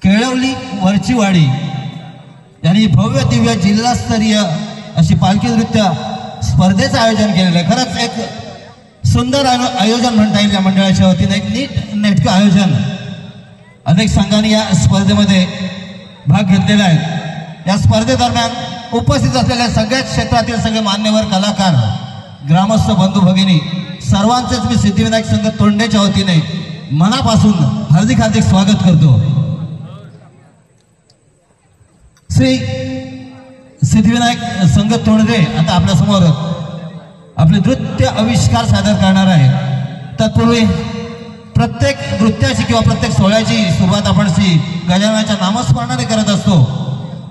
केळवली वरचीवाडी यांनी भव्य दिव्य जिल्हास्तरीय अशी पालखी नृत्य स्पर्धेचं आयोजन केलेलं आहे। खरंच एक सुंदर आयोजन म्हणता येईल या मंडळाच्या वतीने, एक नीट नेटकं आयोजन। अनेक संघांनी या स्पर्धेमध्ये भाग घेतलेला आहे। या स्पर्धेदरम्यान उपस्थित असलेल्या सगळ्याच क्षेत्रातील सगळे मान्यवर कलाकार, ग्रामस्थ बंधू भगिनी सर्वांचेच मी सिद्धिविनायक संघ तोंडेच्या वतीने मनापासून हार्दिक हार्दिक स्वागत करतो। श्री सिद्धिविनायक संघ तोंडे आता आपल्या समोर आपले नृत्य आविष्कार सादर करणार आहे। तत्पूर्वी प्रत्येक नृत्याची किंवा प्रत्येक सोहळ्याची सुरुवात आपण श्री गजाननाच्या नामस्मरणाने करत असतो।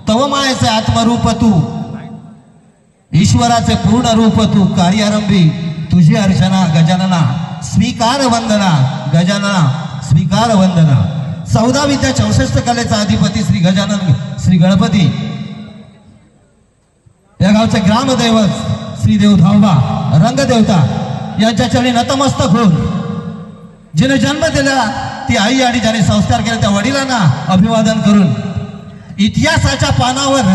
तव मायेचे आत्मरूप तू, ईश्वराचे पूर्ण रूप तू, कार्यारंभी तुझी अर्चना गजानना, स्वीकार वंदना गजानना, स्वीकार वंदना। 14 विद्या 64 कलेचा अधिपती श्री गजानन श्री गणपती या गावचे ग्रामदैवत श्री देवधावबा रंगदेवता यांच्या चरणी नतमस्तक होऊन जिने जन्म दिला ती आई आणि ज्याने संस्कार केले त्या वडिलांना अभिवादन करून इतिहासाच्या पानावर,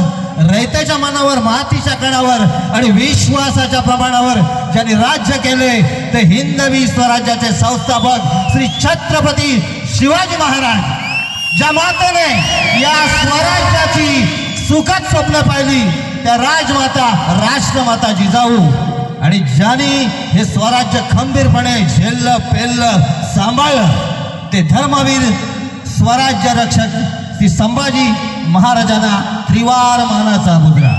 रयतेच्या मनावर, मातीच्या कणावर आणि विश्वासाच्या प्रमाणावर ज्यांनी राज्य केले ते हिंदवी स्वराज्याचे संस्थापक श्री छत्रपती शिवाजी महाराज। ज्या मातेने या स्वराज्याची सुखद स्वप्न पाहिली त्या राजमाता, राष्ट्रमाता जिजाऊ, आणि ज्यांनी हे स्वराज्य खंबीरपणे झेललं, पेललं, सांभाळलं ते धर्मवीर स्वराज्य रक्षक श्री संभाजी महाराजांना त्रिवार मानाचा मुद्रा,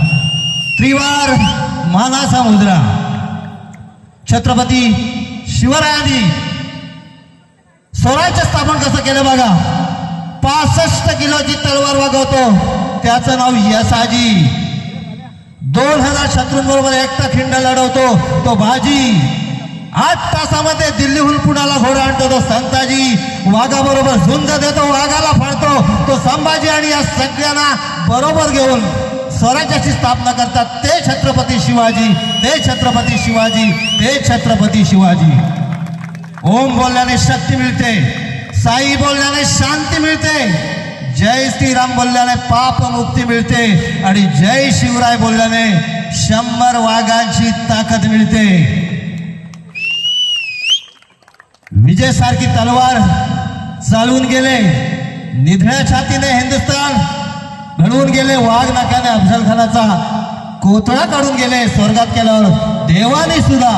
त्रिवार मानाचा मुद्रा। छत्रपती शिवरायांनी स्वराज्य स्थापन कसं केलं बघा। 65 किलोची तलवार वागवतो त्याचं नाव यसाजी। 2000 शत्रूंबरोबर एकटा खिंड लढवतो तो बाजी। 8 तासामध्ये दिल्लीहून पुण्याला घोडा आणतो तो संताजी। वाघाबरोबर झुंज देतो, वाघाला फाळतो तो संभाजी। आणि या सगळ्यांना बरोबर घेऊन स्वराज्याची स्थापना करतात ते छत्रपती शिवाजी, ते छत्रपती शिवाजी, ते छत्रपती शिवाजी। ओम बोलल्याने शक्ती मिळते, साई बोलल्याने शांती मिळते, जय श्रीराम बोलल्याने पाप मुक्ती मिळते, आणि जय शिवराय बोलल्याने 100 वाघांची ताकद मिळते। विजय सारखी तलवार चालवून गेले, निधड्या छातीने हिंदुस्थान घडवून गेले, वाघ नाकाने अफजल खानाचा कोथळा काढून गेले। स्वर्गात केल्यावर देवाने सुद्धा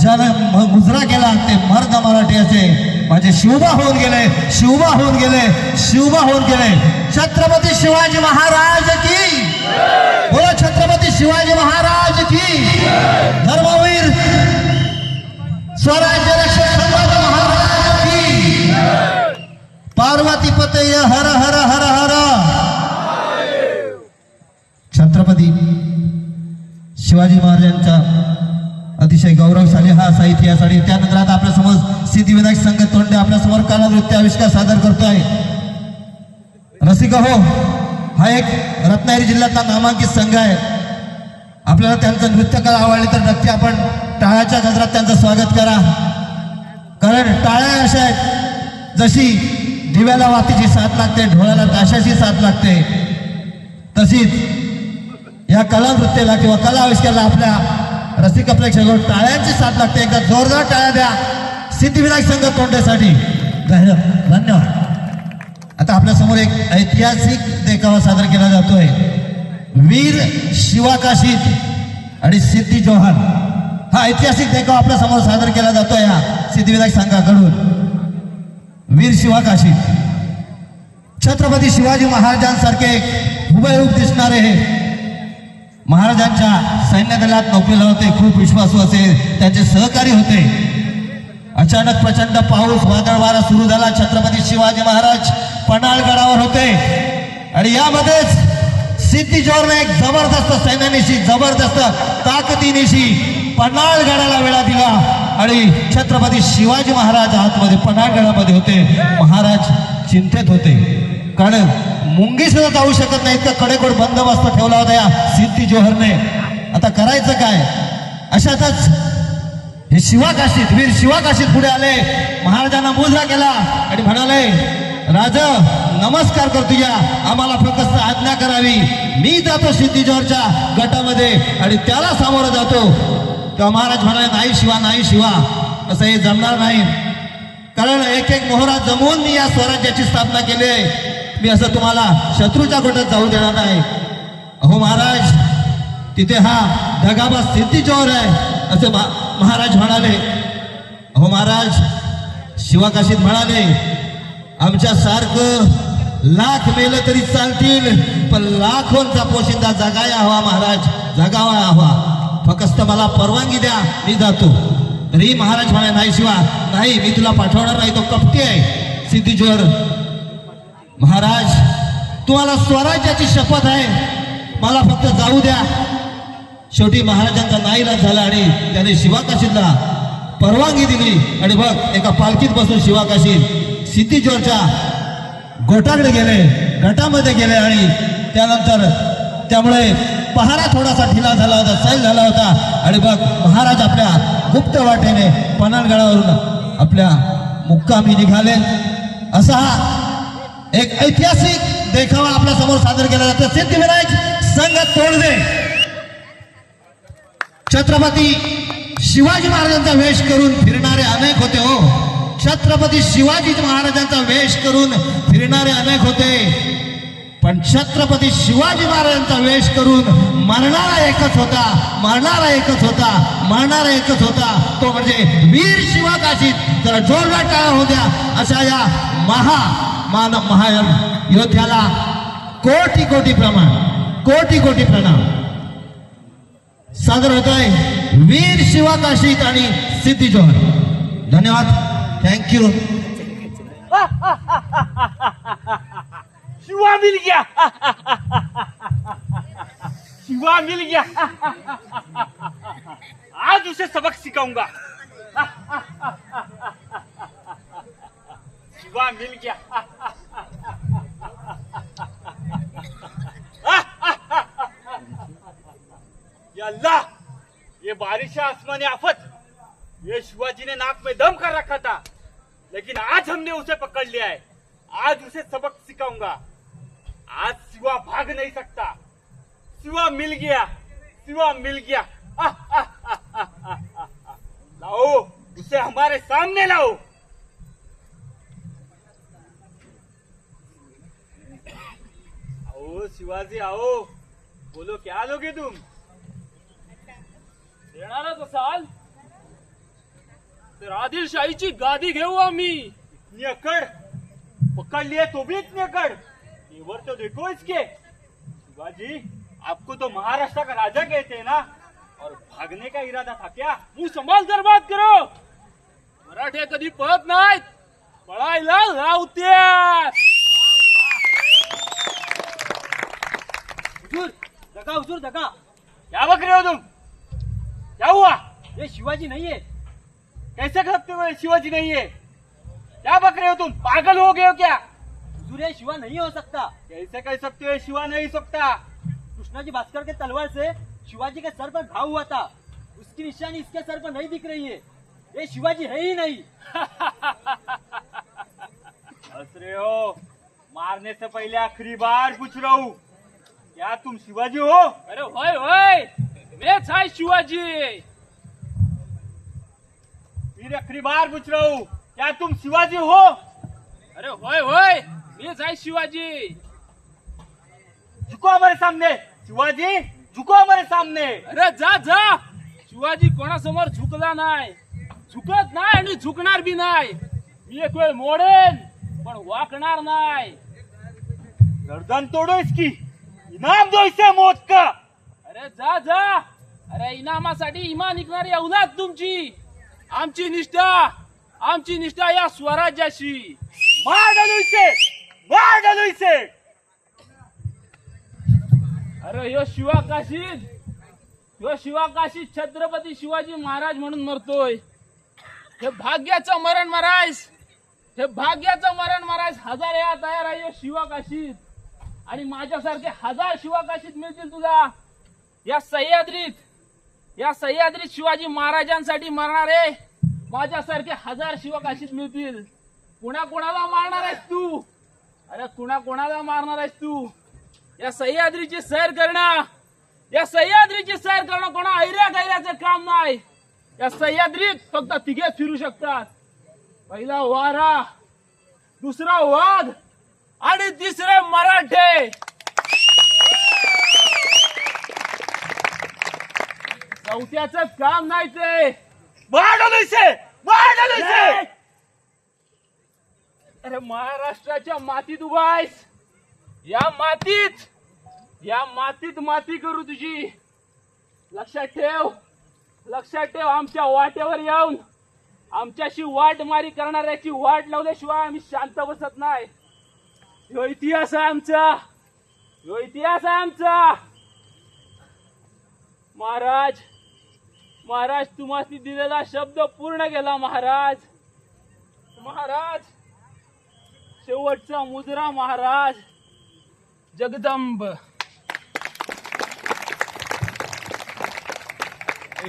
जन मुजरा केला ते मर्द मराठी असे माझे शिवबा होऊन गेले, शिवबा होऊन गेले, शिवबा होऊन गेले। छत्रपती शिवाजी महाराज की बोला, छत्रपती शिवाजी महाराज की। धर्मवीर स्वराज्य रक्षक संभाजी महाराज की। पार्वती पते हर हर हर हर। छत्रपती शिवाजी महाराजांचा अतिशय गौरवशाली हा असा इतिहास। आणि त्यानंतर आता आपल्या समोर सिद्धिविनायक संघ तोंडे आपल्या समोर कला नृत्य आविष्कार सादर करतोय। रसिका हो, हा एक रत्नागिरी जिल्ह्यातला नामांकित संघ आहे। आपल्याला त्यांचं नृत्य कला आवडली तर नक्की आपण टाळ्याच्या गजरात त्यांचं स्वागत करा, कारण टाळ्या अशा आहेत जशी दिव्याला वातीची साथ लागते, ढोळ्याला ताशाची साथ लागते, तशीच या कला नृत्याला किंवा कला आविष्काराला आपल्या रसिक प्रेक्षकांवर टाळ्यांची साथ लागते। एकदा जोरदार टाळ्या द्या सिद्धिविनायक संघ तोंडेसाठी। धन्यवाद। आता आपल्या समोर एक ऐतिहासिक देखावा सादर केला जातोय। वीर शिवाकाशीत आणि सिद्धी जोहर हा ऐतिहासिक देखावा आपल्या समोर सादर केला जातोय हा सिद्धिविनायक संघाकडून। वीर शिवाकाशीत छत्रपती शिवाजी महाराजांसारखे हुबेहूब दिसणारे हे महाराजांच्या सैन्य दलात नोकरीला होते, खूप विश्वासू असे त्यांचे सहकारी होते। अचानक प्रचंड पाऊस, वादळ वारा सुरू झाला। छत्रपती शिवाजी महाराज पन्हाळगडावर होते आणि यामध्येच सिद्धी जोहरने एक जबरदस्त सैन्यानिशी, जबरदस्त ताकदीनिशी पन्हाळगडाला वेढा दिला आणि छत्रपती शिवाजी महाराज आतमध्ये पन्हाळगडामध्ये होते। महाराज चिंतेत होते, कारण मुंगी सुद्धा जाऊ शकत नाही इतका कडेकोट बंदोबस्त ठेवला होता या सिद्धी जोहरने। आता करायचं काय? अशातच हे शिवाकाशीत, वीर शिवाकाशीत पुढे आले, महाराजांना मुजरा केला आणि म्हणाले, राजा नमस्कार करतो या आम्हाला फक्त आज्ञा करावी. मी जातो सिद्धीजवळच्या गटामध्ये आणि त्याला सामोरं जातो. तेव्हा महाराज म्हणाले नाही शिवा नाही शिवा असं हे जमणार नाही. कारण एक एक मोहरा जमवून मी या स्वराज्याची स्थापना केली आहे. मी असं तुम्हाला शत्रूच्या गोटात जाऊ देणार नाही. अहो महाराज तिथे हा धगाबाज सिद्धीजवळ आहे असे महाराज म्हणाले. अहो महाराज शिवाकाशीत म्हणाले आमच्या सारखं लाख मेलं तरी चालतील पण लाखोंचा पोशिंदा जगाया हवा महाराज जगावा हवा. फक्त मला परवानगी द्या मी जातो. तरी महाराज म्हणाले नाही शिवा नाही मी तुला पाठवणार नाही तो कपटी आहे सिद्धीजवळ. महाराज तुम्हाला स्वराज्याची शपथ आहे मला फक्त जाऊ द्या. शेवटी महाराजांचा नाईलाज झाला आणि त्याने शिवाकाशीला परवानगी दिली आणि बघ एका पालखीत बसून शिवाकाशीत सिद्धीजवळच्या गोटाकडे गेले गटामध्ये गेले आणि त्यानंतर त्यामुळे पहारा थोडासा ढिला झाला होता सैल झाला होता आणि बघ महाराज आपल्या गुप्त वाटेने पन्हाळगडावरून आपल्या मुक्कामी निघाले. असा हा एक ऐतिहासिक देखावा आपल्या समोर सादर केला जातो. सिद्धिविनायक संघ तोडदे छत्रपती शिवाजी महाराजांचा वेश करून फिरणारे अनेक होते. हो छत्रपती शिवाजी महाराजांचा वेश करून फिरणारे अनेक होते पण छत्रपती शिवाजी महाराजांचा वेश करून मरणारा एकच होता मरणारा एकच होता मरणारा एकच होता तो म्हणजे वीर शिवाकाशीत. जरा जोरदार टाळ्या होत्या अशा या महायोद्ध्याला कोटी कोटी प्रणाम सादर होत आहे वीर शिवाकाशीत आणि सिद्धीजवळ. धन्यवाद थँक्यू. शिवा मिल गया शिवा मिल गया आज उसे सबक सिखाऊंगा. शिवा मिल गया या अल्लाह ये बारिश आसमानी आफत ये शिवाजी ने नाक में दम कर रखा था लेकिन आज हमने उसे पकड़ लिया है. आज उसे सबक सिखाऊंगा. आज शिवा भाग नहीं सकता. शिवा मिल गया शिवा मिल गया. लाओ उसे हमारे सामने लाओ. आओ शिवाजी आओ बोलो क्या लोगे तुम. येणारच असाल तर आदिलशाहीची गादी घेऊ आम्ही. इतनी अकड़ पकड़ लिए तो भी इतनी अकड़. तेवर तो देखो इसके. शिवाजी आपको तो महाराष्ट्र का राजा कहते हैं ना और भागने का इरादा था क्या. मुंह संभाल कर बात करो. मराठे कधी पळत नाहीत पळायला लावत्यात. हुजूर दगा क्या बक रहे हो तुम. क्या हुआ. ये शिवाजी नहीं है. कैसे कह सकते हो शिवाजी नहीं है. क्या बक रहे हो तुम पागल हो गए हो क्या. हुजूर ये शिवा नहीं हो सकता. कैसे कह सकते हो शिवा नहीं सकता. कृष्णाजी भास्कर के तलवार से शिवाजी के सर पर घाव हुआ था. उसकी निशानी इसके सर पर नहीं दिख रही है. ये शिवाजी है ही नहीं. हंस रहे हो. मारने से पहले आखिरी बार पूछ रहा हूँ क्या तुम शिवाजी हो. अरे होय होय मेच आहे शिवाजी. फिर आखिरी बार पूछ रहा हूँ क्या तुम शिवाजी हो. अरे होय होय मेच आहे शिवाजी. झुको हमारे सामने शिवाजी झुको हमारे सामने. अरे जा जा शिवाजी कोणासमोर झुकला नाही झुकत नाही आणि झुकणार बी नाही. मी एक वेळ मोडेन पण वाकणार नाही. गर्दन तोडो इसकी. इनाम दो इसे मौत का. अरे जा जा. अरे इनामासाठी इमान निघणारी औलाद तुमची. आमची निष्ठा या स्वराज्याशी. मार डालो इसे मार डालो इसे. अरे ह्यो शिवाकाशीत छत्रपती शिवाजी महाराज म्हणून मरतोय. हे भाग्याचं मरण मरायस हजार या तयार आहे शिवाकाशीत. आणि माझ्यासारखे हजार शिवाकाशीत मिळतील तुला. या सह्याद्रीत शिवाजी महाराजांसाठी मरणारे माझ्यासारखे हजार शिवाकाशीत मिळतील. कोणाला मारणार आहेस तू. अरे अरे कुणा कोणाला मारणार आहेस तू? या सह्याद्रीची सैर करणं, या सह्याद्रीची सैर करणं कोणा ऐऱ्या गैऱ्याचं काम नाही. या सह्याद्रीत फक्त तिघेच फिरू शकतात. पहिला वारा, दुसरा वाघ आणि तिसरे मराठे. चौथ्याचं काम नाही ते. अरे महाराष्ट्राच्या मातीत उभा आहेस. या मातीत माती करू तुझी. लक्षात ठेव, लक्षात ठेव. आमच्या वाटेवर येऊन आमच्याशी वाटमारी करणाऱ्याची वाट लावल्याशिवाय आम्ही शांत बसत नाही. ह्यो इतिहास आहे आमचा, ह्यो इतिहास आहे आमचा. महाराज, महाराज तुम्हाला दिलेला शब्द पूर्ण केला. महाराज, महाराज शेवटचा मुजरा. महाराज जगदंब.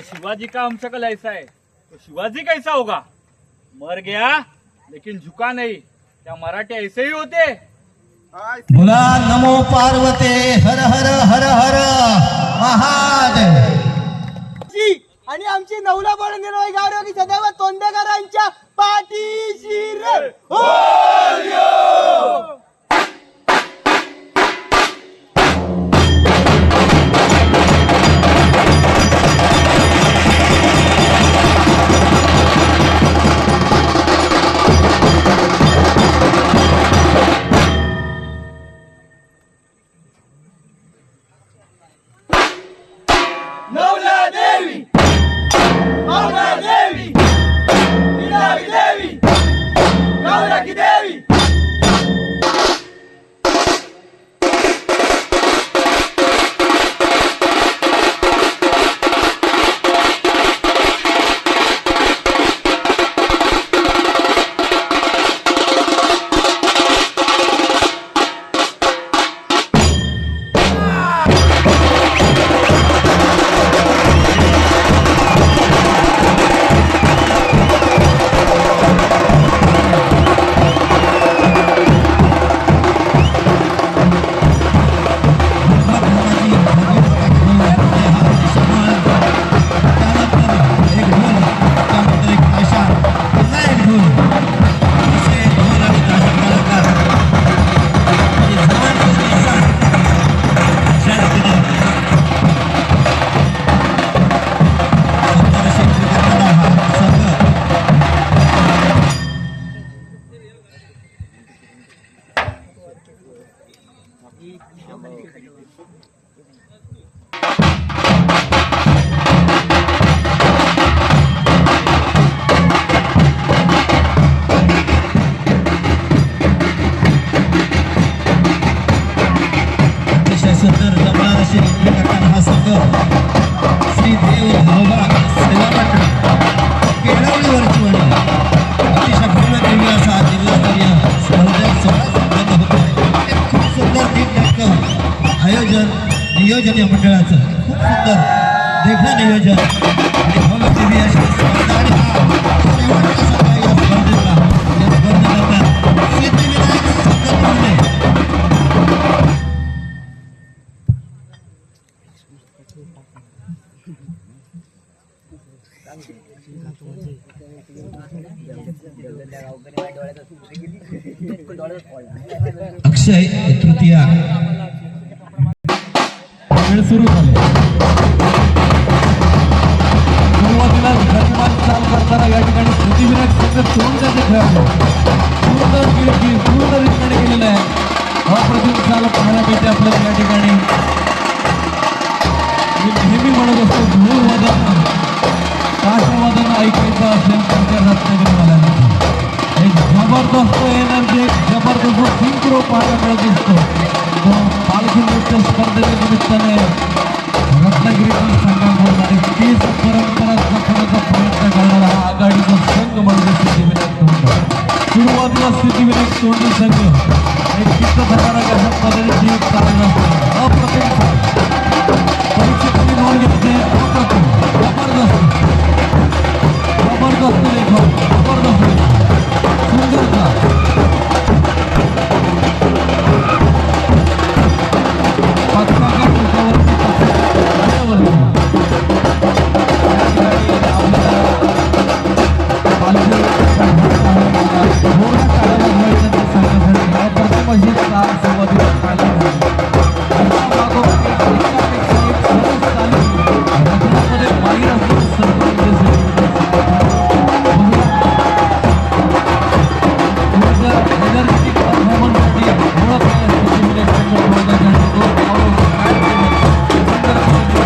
शिवाजी का हम शकल ऐसा है तो शिवाजी कैसा होगा? मर गया लेकिन झुका नहीं. क्या मराठे ऐसे ही होते? बोला नमो पार्वते हर हर हर हर महादेव. आणि आमची नवला बळ निर्वाही गावरानी सदैव तोंडेकरांच्या पाठीशी रे. नियोजन या मंडळाचं खूप सुंदर देखणं नियोजन आणि भव्य दिव्य अशी स्पर्धा. आणि शेवटचा सगळा या स्पर्धेचा या स्पर्धेदरम्यान सिद्धिविनायक संघटनेने अक्षय तृतीया खेळ सुरू झाले. सुरुवातीला गतिमान चाल करताना या ठिकाणी सिद्धिविनायक संघ तोंडाचे खेळाडू सुंदर रीतीने केलेलं आहे. अप्रतिम चाल पाहायला मिळते आपल्याला या ठिकाणी. मी नेहमी म्हणत असतो धूळवादन काठवादन ऐकायचं असेल तर रत्नागिरीवाल्यांना एक जबरदस्त एनर्जी, जबरदस्त सिंक्रो पाहायला मिळत असतो. पालखी नृत्य स्पर्धेच्या निमित्ताने रत्नागिरीतील संघाकडून आणि तीच परंपरा जपण्याचा प्रयत्न करणारा हा आघाडीचा संघ म्हणजे सिद्धिविनायक तोंड. सुरुवातीला सिद्धिविनायक तोंडी संघ एक चित्त धरणारा अशा पद्धतीची चालू असते. अप्रतिम परीक्षकांनी नोंद घेतली. अप्रतिम जबरदस्त जबरदस्त लेखन, जबरदस्त सुंदरता. चाल सुरुवातीला पाहायला मिळाली. एकामागोमाग एक, एकापेक्षा एक सरस चाली रचनामध्ये माहीर असलेले सरपंच दिसले. एनर्जेटिक परफॉर्मन्ससाठी ओळख आहे सिद्धिविनायक संघ मैदानाचे दोन पावलं काय केलं सुंदर आता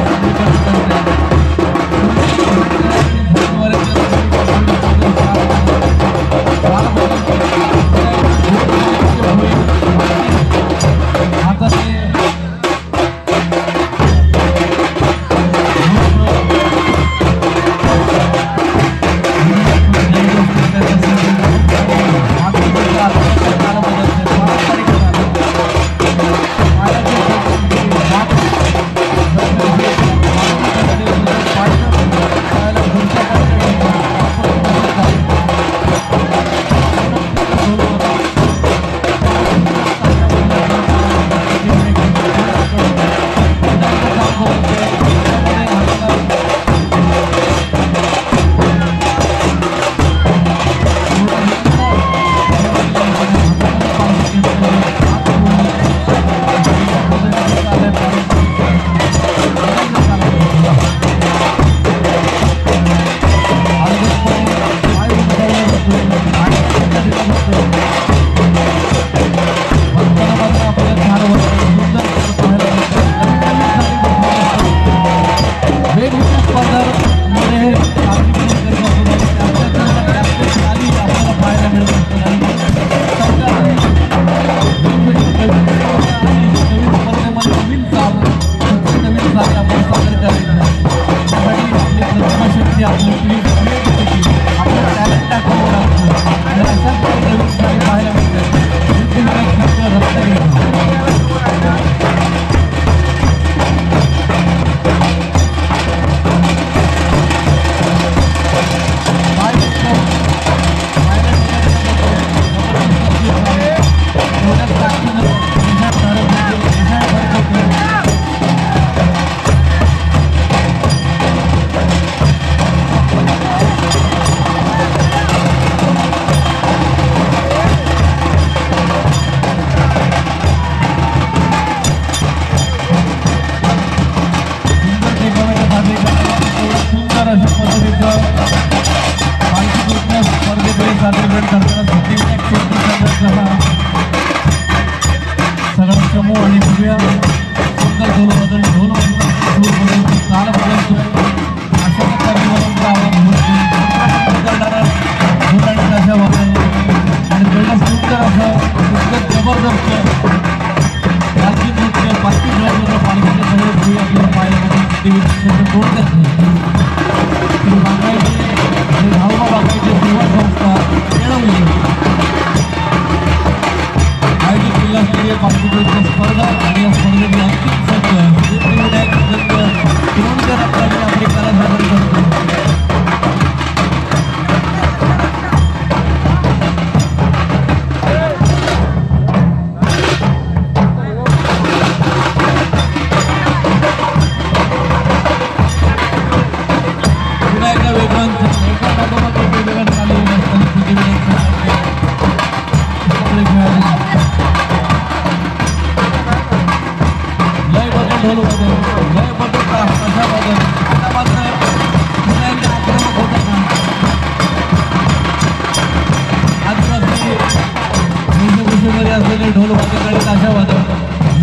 ते ढोल वादक आणि ताशा वादक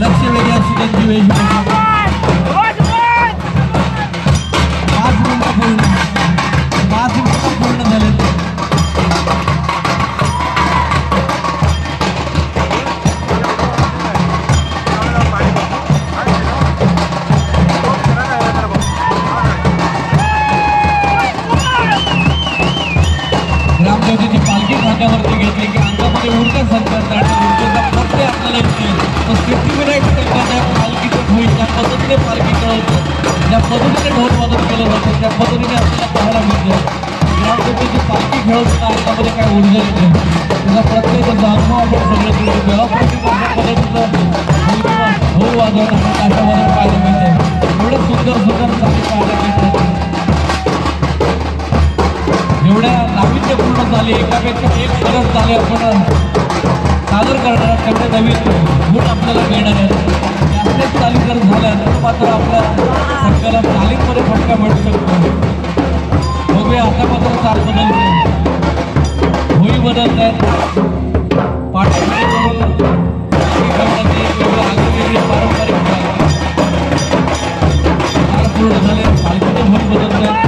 लक्ष वेगळी अशी त्यांची वेशभूषा. 5 मिनिटं पूर्ण झाले. ग्रामदेवतेची पालखी खांद्यावरती घेतली की अंगामध्ये ऊर्जा संचार ऊर्जेचा प्रत्यय आपल्याला येते. तो सिद्धिविनायक संघाच्या पालखीचं होईल त्या पद्धतीने पालखी कळवतं, ज्या पद्धतीने ढोल वादन केलं जातं त्या पद्धतीने आपल्याला पाहायला मिळतं. ग्रामदेवतेची पालखी खेळवताना अंगामध्ये काय ऊर्जा येते त्याचा प्रत्यय त्याचा अनुभव आपण सगळं केलं. व्यवस्थित अशा पद्धतीचं ढोल वादन आणि ताशा वादन पाहायला मिळते. एवढं सुंदर सुंदर चाली पाहायला मिळतात. एवढ्या नाविन्यपूर्ण झाली एकापेक्षा एक सरस झाले आपण सादर करणारा तेवढे नवीन गुण आपल्याला मिळणार आहेत. त्यातलेच चालू जर झाल्या तर मात्र आपल्या संघाला तालीममध्ये फटका मिळू शकतो. बघूया आता मात्र चाल बदलते, होळी बदलत आहेत. पाठीपुढे करून आगळीवेगळी पारंपरिक पूर्ण झाले. पालखीचे होळी बदलत आहेत.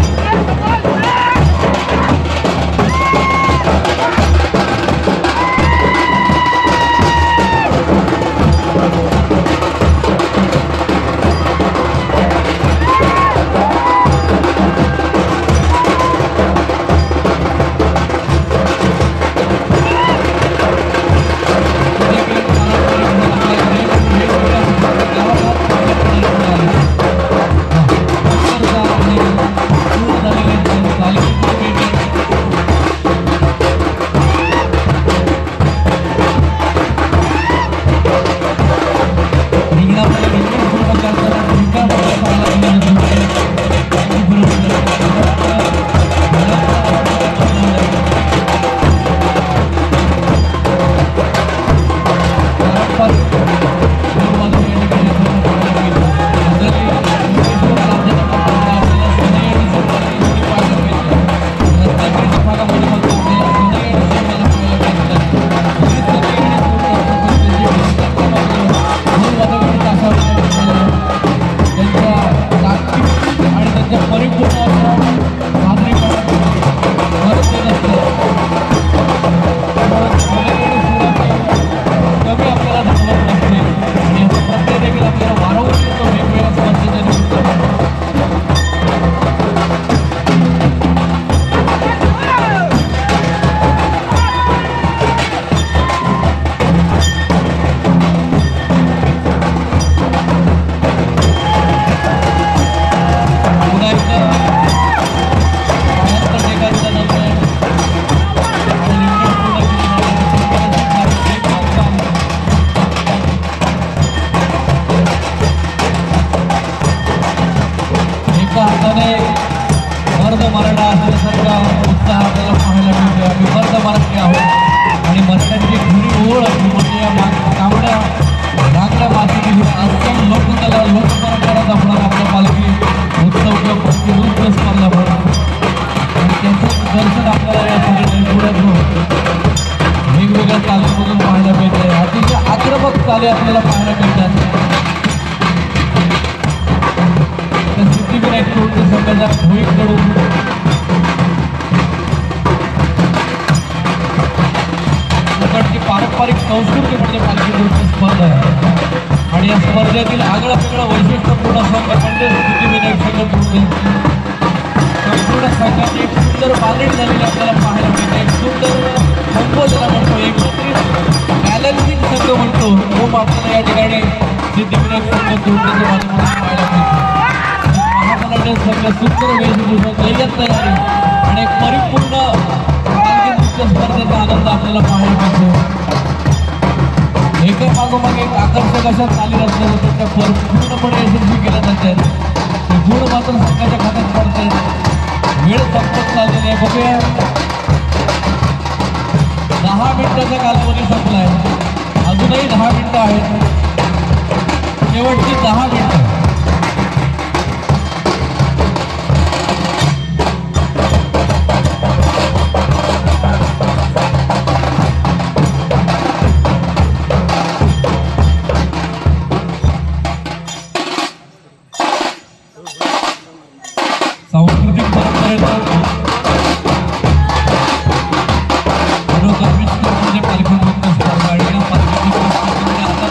आपल्याला पाहायला मिळतात. सिद्धिविनायक चौथी संघाच्या भोईकडून लोकांची पारंपरिक संस्कृतीमध्ये पालखी नृत्य स्पर्धा आहे आणि या स्पर्धेतील आगळं वेगळं वैशिष्ट्यपूर्ण संघ म्हणजे सिद्धिविनायक संघ. संपूर्ण संघाची एक सुंदर बांधणी झालेली आपल्याला पाहायला मिळते. एक सुंदर संबोधना म्हणतो, एकत्रित बॅलन्सिंग संघ म्हणतो तो आपल्याला या ठिकाणी सिद्धिविनायक संघ जोडण्याच्या माध्यमातून पाहायला मिळतो. महामराठी संघ सुंदर वेशभूषा, जय्यत तयारी आणि एक परिपूर्ण पालखी नृत्य स्पर्धेचा आनंद आपल्याला पाहायला मिळतो. एका मागोमाग एक आकर्षक अशा चाली रचल्या जातात, त्या पूर्णपणे यशस्वी केल्या जातात. गुण मात्र संघाच्या खात्यात पडत आहेत. वेळ संपत चाललेली आहे. बघूया 10 मिनिटाचा कालावधी संपलाय, अजूनही 10 मिनिटं आहेत. शेवटची 10 मिनिटं. सांस्कृतिक परंपरेचा म्हणजे पालखी नृत्य स्पर्धा आणि या पालखी नृत्य स्पर्धेमध्ये आता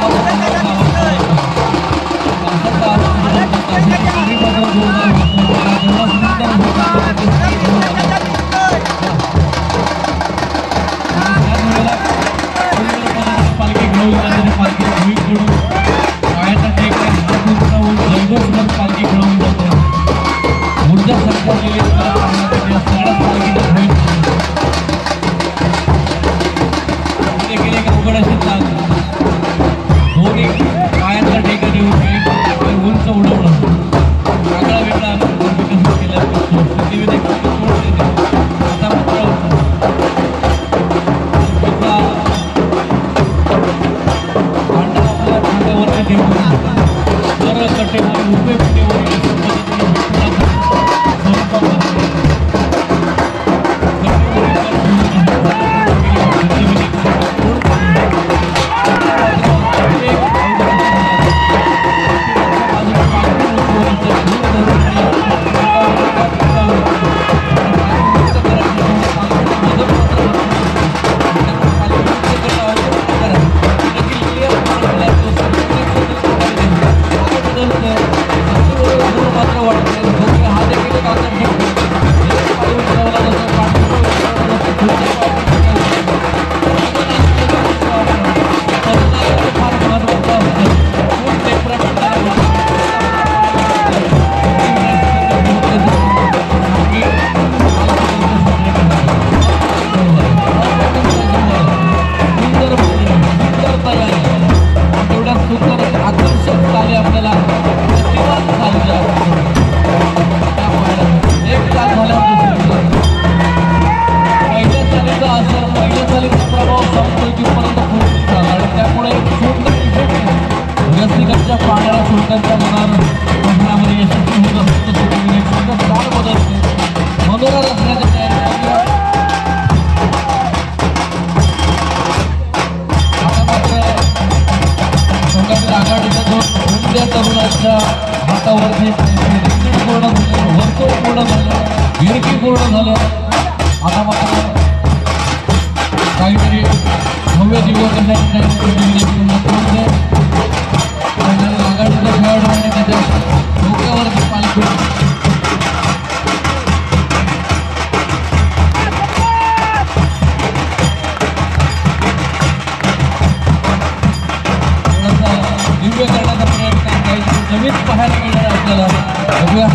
कट्टेवरील तर कट्टेवरील उभे कट्टेवरील पाण्याला शुल्कांच्या मनावर बंधनामध्ये यशस्वी होत असतो सिद्धिविनायक संघ चाल बदलते मनोरा रचण्याच्या तयारी आता मात्र संघातील आघाडीच्या दोन उमद्या तरुणांच्या हातावरती रिंगण पूर्ण झालं वर्तुळ पूर्ण झालं गिरकी पूर्ण झालं आता मात्र काहीतरी भव्य दिव्य करण्याची आघाडीचा खेळाडू आणि त्याच्या डोक्यावरती पालखी थोडासा दिव्य करण्याचा प्रयत्न काही नवीन पाहायला मिळणार आपल्याला बघूया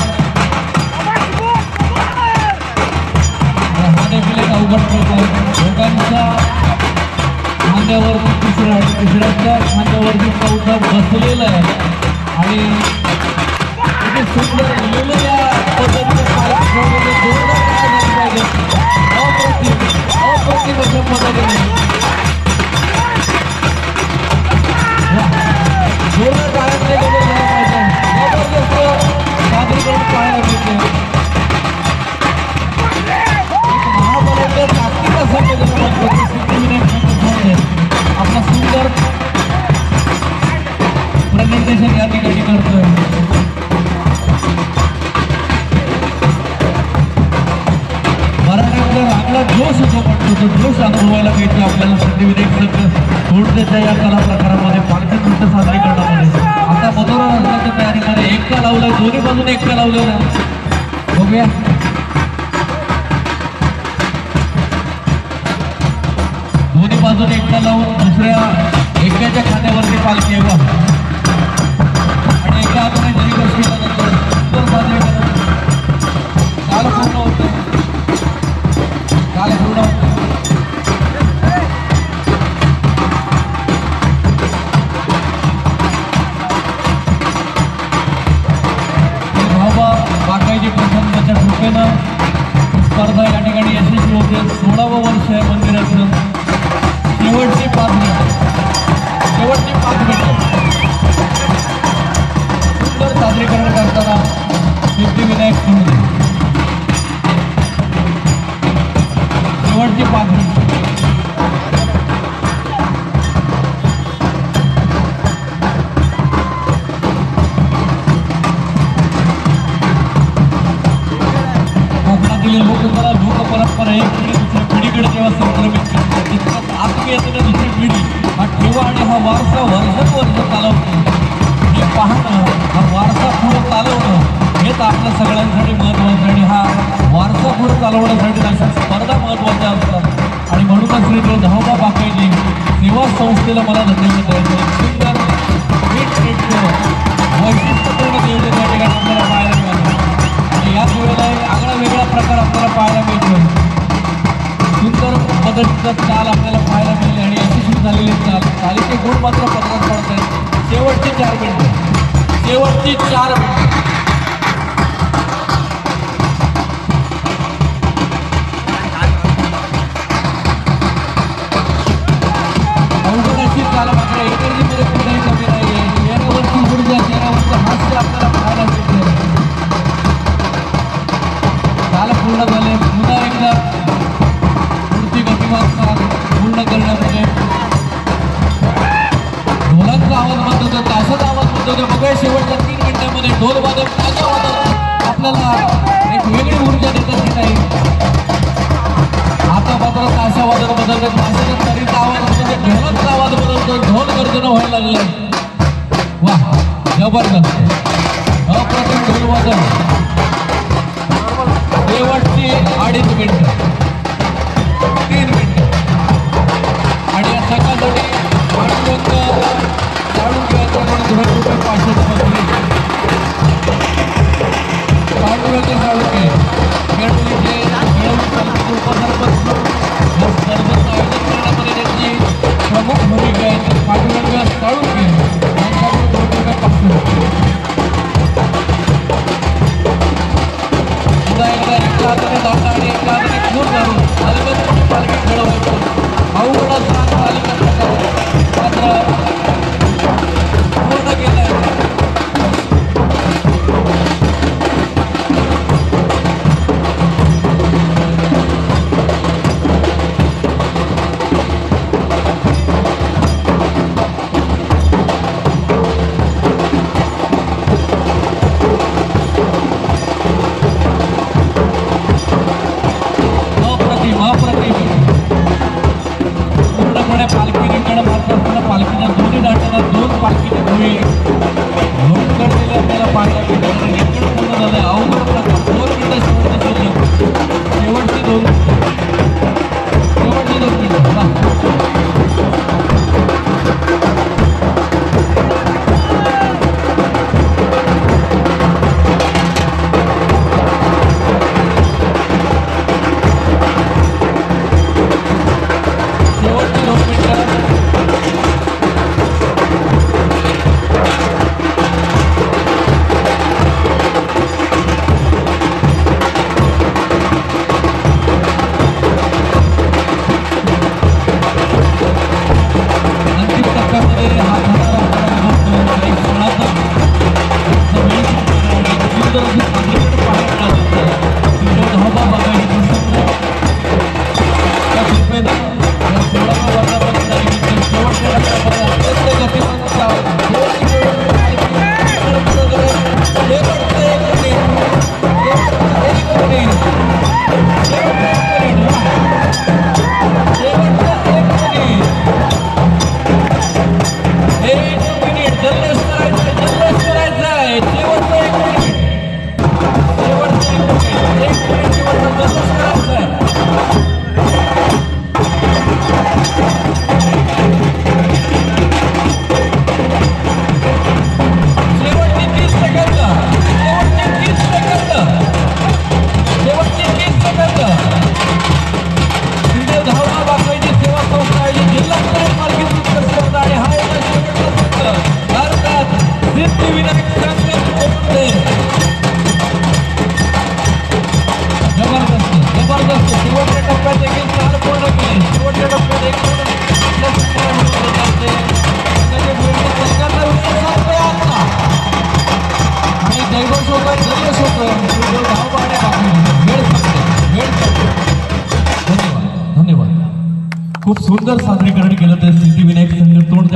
हा देखील एक अवघड प्रकार लोकांच्या खांद्यावरती तिसऱ्याच्या खांद्यावरती चौथा बसलेला आहे आणि किती सुंदर लिहिलेल्या पद्धतीने पालखी ठेवलेले जोरदार काय झाले पाहिजे अप्रतिम अशा पद्धतीने जोरदार काळातले गजर झाला पाहिजे जबरदस्त सादरीकरण पाहायला मिळते महाबलाच्या ताकदीत असं केलेलं सिद्धिविनायक आपला सुंदर प्रेझेंटेशन या ठिकाणी करतोय मराठ्यांचा आपला जोश जो म्हणतो तो जोश अनुभवायला मिळतो आपल्याला सिद्धिविनायक संघ तोडण्याच्या या कला प्रकारामध्ये पालखी नृत्य सादरीकरणामध्ये आता मनोरा रचण्याच्या तयारीमध्ये एकटा लावलाय दोन्ही बाजूने एकटा लावलेला बघूया दोन्ही बाजूने एकटा लावून दुसऱ्या एकाच्या खांद्यावरती पालखी आहे आणि एका हाताने जरी गोष्टी सुंदर साजरे काल पूर्ण होतं काल पूर्ण होतं भाऊबा बाकायची प्रसंगाच्या कृपेनं स्पर्धा या ठिकाणी यशस्वी होते 16वं वर्ष आहे मंदिराचं शेवटची 5 मिनिटं सुंदर सादरीकरण करताना सिद्धिविनायक संघ शेवटची 5 मिनिटं कोकणातील लोककला लोकपरंपरा एक पिढी दुसऱ्या पिढीकडे जेव्हा संक्रमित करते तितकंच आत्मीयतेने दुसरी पिढी हा ठेवा आणि हा वारसा वर्षानुवर्ष चालवतो हे पाहणं हा वारसा पुढं चालवणं हेच आपल्या सगळ्यांसाठी महत्त्वाचं आणि हा वारसा पुढं चालवण्यासाठी अशा स्पर्धा महत्त्वाच्या असतात आणि म्हणूनच श्री धावबा बाकायजी सेवा संस्थेला मला धन्यवाद द्यायचं सुंदर वैशिष्ट्यपूर्ण नियोजन या ठिकाणी आपल्याला पाहायला मिळालं आणि याच वेळेला एक आगळा वेगळा प्रकार आपल्याला पाहायला मिळतो सुंदर पद्धतीचा चाल आपल्याला पाहायला मिळेल आणि यशस्वी झालेली चाल चालीचे गुण मात्र पत्रात पडत आहेत शेवटची 4 मिनिटं शेवटची 4 मिनिटं अवघड अशी चाल मात्र एनर्जीमध्ये कुठेही कमी नाही आहे आवाज म्हणतो तासाचा आवाज म्हणतो बघूया शेवटच्या 3 मिनिटांमध्ये ढोल वादक ताजा वादक आपल्याला एक वेगळी ऊर्जा देतात की नाही. आता मात्र ताशा वादन बदलतात, ताशाच्या तरीचा आवाज म्हणजे ढोलाचा आवाज बदलतो, ढोल गर्जना व्हायला लागलाय. वा जबरदस्त अप्रतिम ढोल वादन. शेवटची 2.5 मिनिटं 3 मिनिटं आणि या संघासाठी पांडुरंग काढून घ्यायचं म्हणून ₹2 500 बसले. पांडुरंग साळुंखे खेळवणीचे खेळवणी उपसरपंच या स्पर्धेचं आयोजन करण्यामध्ये त्यांची प्रमुख भूमिका आहे. पांडुरंग साळुंखे यांच्याकडून ₹2 500. पुन्हा एकदा एका हाताने दांडा आणि एका हाताने खून धरून अलगद पालखी खेळवायचं अवघड असा पालिका प्रकार मात्र पूर्ण केलाय. पूर्णपणे पालखी रिंगण मारत असताना पालखीच्या दोन्ही दाटाला 2 पालखीच्या धुळी लोटकड दिले आपल्याला पाहायला भेटले. रिंगण पूर्ण झालं. अवघड प्रकार 2 मिनिटं शेवटची 2 मिनिटं. खूप सुंदर सादरीकरण केलं ते सिद्धिविनायक संघ तोंड